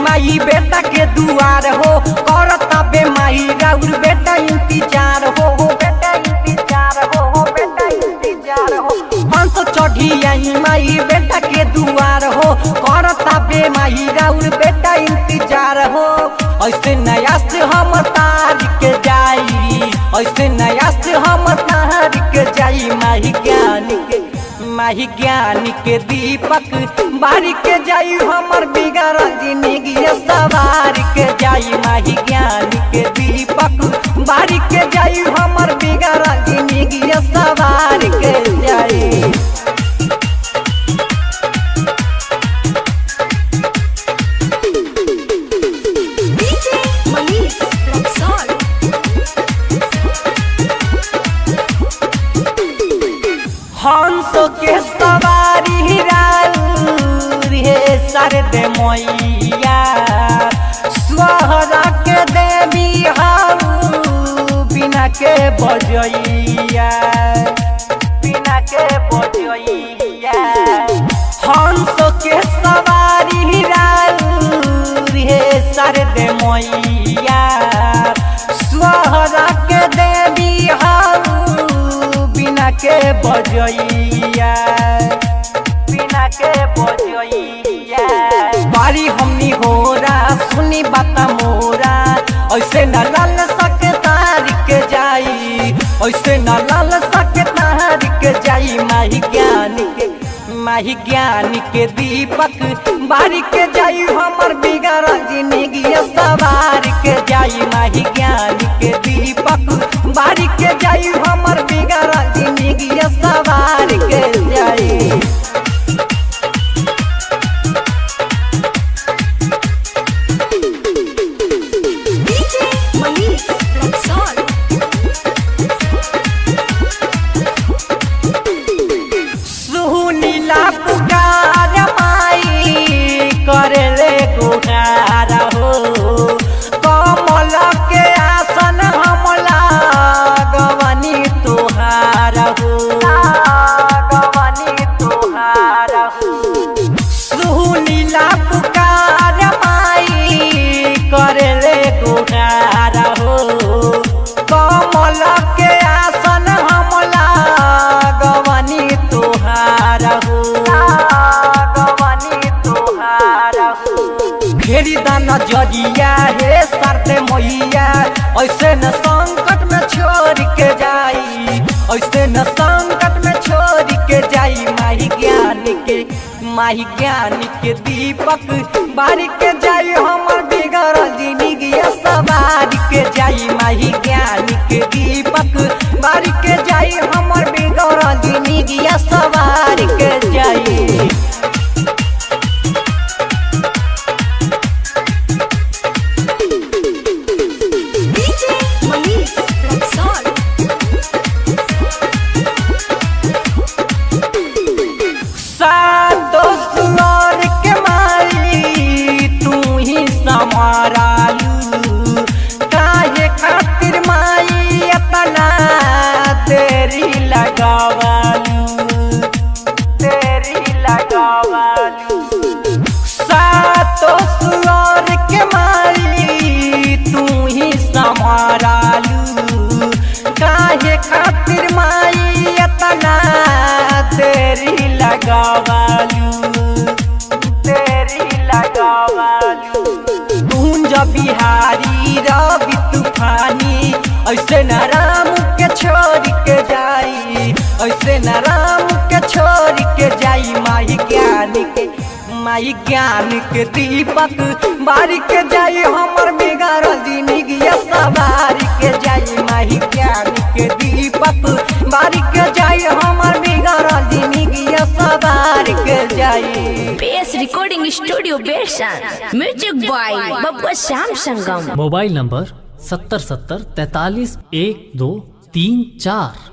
माई बेटा के दुआर हो, करता बे माई राउर बेटा इंतजार हो, बेटा इंतजार हो, बेटा इंतजार हो। हंस चढ़ी आई माई बेटा के दुआर हो, करता बे माई राउर बेटा इंतजार हो। ऐसे नया से हम तार के जाई, ऐसे नया से हम तार के जाई माही ज्ञान के दीपक बारी के जाई हमर बिगड़ जिंदगी सवार के जाई माही ज्ञान के दीपक बारी के जाई हमर बिगड़ जिंदगी सवार के जाई। हंस के सवारी राउर हे सरदे मैया, स्वहरा के देवी हाउ बिना के बजैया, बिना के बजैया। हंस के सवारी राउर हे सरदे मैया, स्वहरा के देवी हाउ बिना के बजैया, बिना के बजैया। बारी हमनी होरा सुनी बाता मोरा, ऐसे न लाल सक तार के जाई, ऐसे न लाल सक तार के जाई माही ज्ञान के दीपक बारी के जाई हमर बिगड़ जिंदगी सवार के जाई माही ज्ञान के दीपक बारी के जाई हमर बिगड़ जिंदगी सवार के जाई। सुनीला पुकार माई करे ले गुहार हो, कमल के आसन हमला गवनी तुहार हो, गवनी तुहार हो। सुनीला पुकार माई करे ले गुहार हो, कमल के आसन हमला गवनी तुहार हो, गवनी तुहार हो। फेरी दाना जजिया हे सरदे मैया, ऐसे न संकट में छोड़ के जाई, ऐसे न संकट में छोड़ के जाई माही ज्ञान के दीपक बारी के जाई हमर बिगड़ जिंदगी सवार के जाई माही ज्ञान के दीपक बारी के जाई हमर बिगड़ जिंदगी सवार के जाई। काहे खातिर माई अपना तेरी लगावालू, तेरी लगावालू। सातो सुअर के माई तू ही संभारालू, काहे खातिर माई अपना तेरी लगावालू, तेरी लगावालू। बिहारी रवि तूफानी ऐसे न राम के छोड़ के जाई, ऐसे न राम के छोड़ के जाई माही ज्ञान के दीपक बारी के जाई हमर बिगड़ जिंदगी सवार के जाई माही ज्ञान के दीपक बारी के जाई हमर बिगड़ जिंदगी सवार के जाई। PS रिकॉर्डिंग स्टूडियो बेरसन, music by Babba Shyam Sangam. Mobile number 7070 43 12 34।